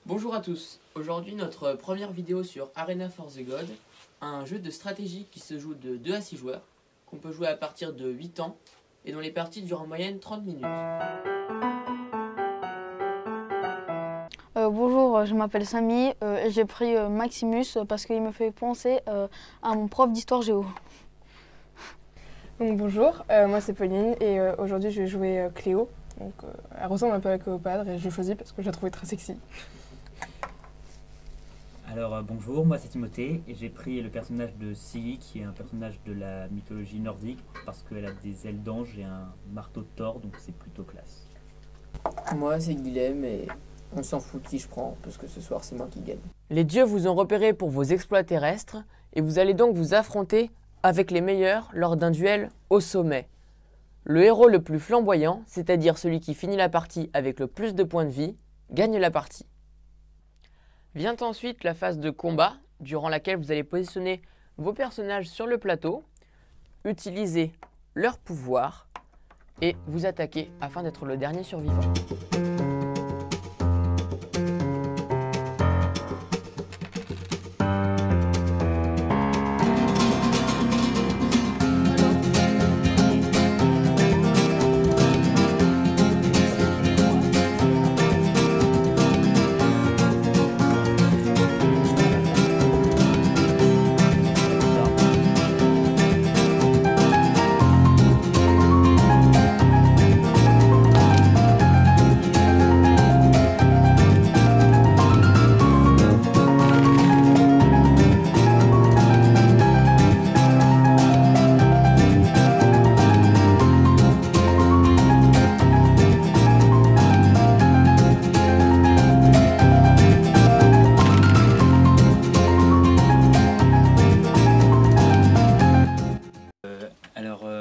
Bonjour à tous, aujourd'hui notre première vidéo sur Arena for the God, un jeu de stratégie qui se joue de 2 à 6 joueurs, qu'on peut jouer à partir de 8 ans et dont les parties durent en moyenne 30 minutes. Bonjour, je m'appelle Samy et j'ai pris Maximus parce qu'il me fait penser à mon prof d'histoire géo. Donc bonjour, moi c'est Pauline et aujourd'hui je vais jouer Cléo. Donc, elle ressemble un peu à Cléopâtre et je l'ai choisie parce que je la trouvais très sexy. Alors bonjour, moi c'est Timothée et j'ai pris le personnage de Siggy qui est un personnage de la mythologie nordique parce qu'elle a des ailes d'ange et un marteau de Thor, donc c'est plutôt classe. Moi c'est Guilhem et on s'en fout qui je prends parce que ce soir c'est moi qui gagne. Les dieux vous ont repéré pour vos exploits terrestres et vous allez donc vous affronter avec les meilleurs lors d'un duel au sommet. Le héros le plus flamboyant, c'est-à-dire celui qui finit la partie avec le plus de points de vie, gagne la partie. Vient ensuite la phase de combat, durant laquelle vous allez positionner vos personnages sur le plateau, utiliser leurs pouvoirs et vous attaquer afin d'être le dernier survivant.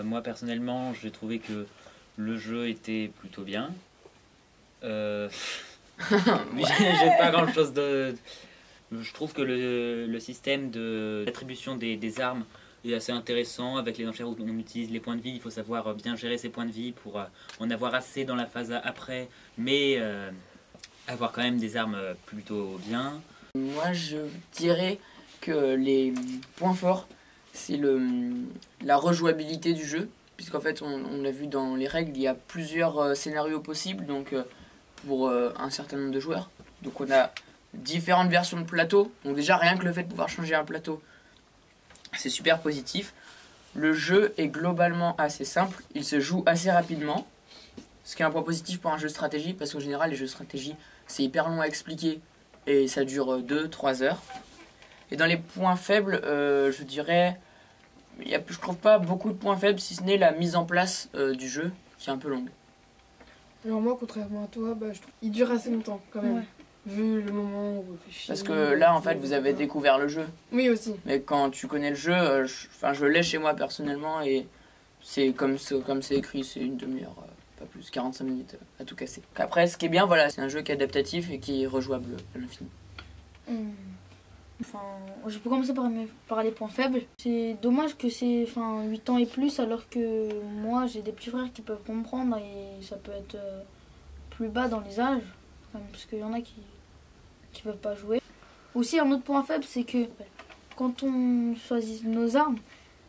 Moi personnellement j'ai trouvé que le jeu était plutôt bien. J'ai pas grand chose de... Je trouve que le système d'attribution des armes est assez intéressant avec les enchères où on utilise les points de vie. Il faut savoir bien gérer ses points de vie pour en avoir assez dans la phase après, mais avoir quand même des armes plutôt bien. Moi je dirais que les points forts c'est la rejouabilité du jeu, puisqu'en fait on l'a vu dans les règles, il y a plusieurs scénarios possibles donc pour un certain nombre de joueurs. Donc on a différentes versions de plateau, donc déjà rien que le fait de pouvoir changer un plateau, c'est super positif. Le jeu est globalement assez simple, il se joue assez rapidement, ce qui est un point positif pour un jeu de stratégie, parce qu'en général les jeux de stratégie c'est hyper long à expliquer et ça dure 2-3 heures. Et dans les points faibles, je dirais, je trouve pas beaucoup de points faibles, si ce n'est la mise en place du jeu, qui est un peu longue. Alors moi, contrairement à toi, je trouve qu'il dure assez longtemps quand même, vu le moment où on réfléchit. Parce que là, en fait, vous avez découvert le jeu. Oui, aussi. Mais quand tu connais le jeu, je l'ai chez moi personnellement, et c'est comme c'est écrit, c'est une demi-heure, pas plus, 45 minutes à tout casser. Après, ce qui est bien, voilà, c'est un jeu qui est adaptatif et qui est rejouable à l'infini. Enfin, je peux commencer par les points faibles. C'est dommage que c'est 8 ans et plus, alors que moi j'ai des petits frères qui peuvent comprendre et ça peut être plus bas dans les âges, parce qu'il y en a qui veulent pas jouer. Aussi, un autre point faible, c'est que quand on choisit nos armes,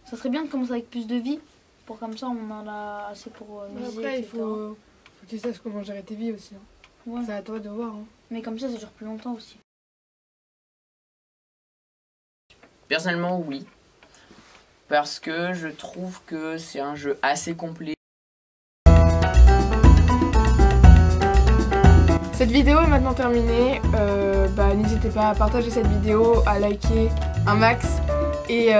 ça serait bien de commencer avec plus de vie, pour comme ça on en a assez pour miser. Après, etc. il faut que tu saches comment gérer tes vies aussi. Ouais. C'est à toi de voir. Mais comme ça dure plus longtemps aussi. Personnellement, oui. Parce que je trouve que c'est un jeu assez complet. Cette vidéo est maintenant terminée. N'hésitez pas à partager cette vidéo, à liker un max et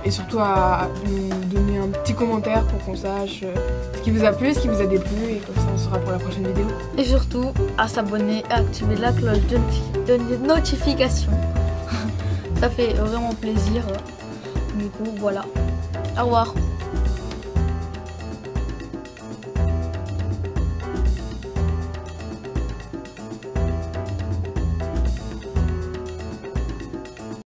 surtout à nous donner un petit commentaire pour qu'on sache ce qui vous a plu, ce qui vous a déplu et comme ça on saura pour la prochaine vidéo. Et surtout à s'abonner et activer la cloche de notification. Ça fait vraiment plaisir. Du coup, voilà. Au revoir.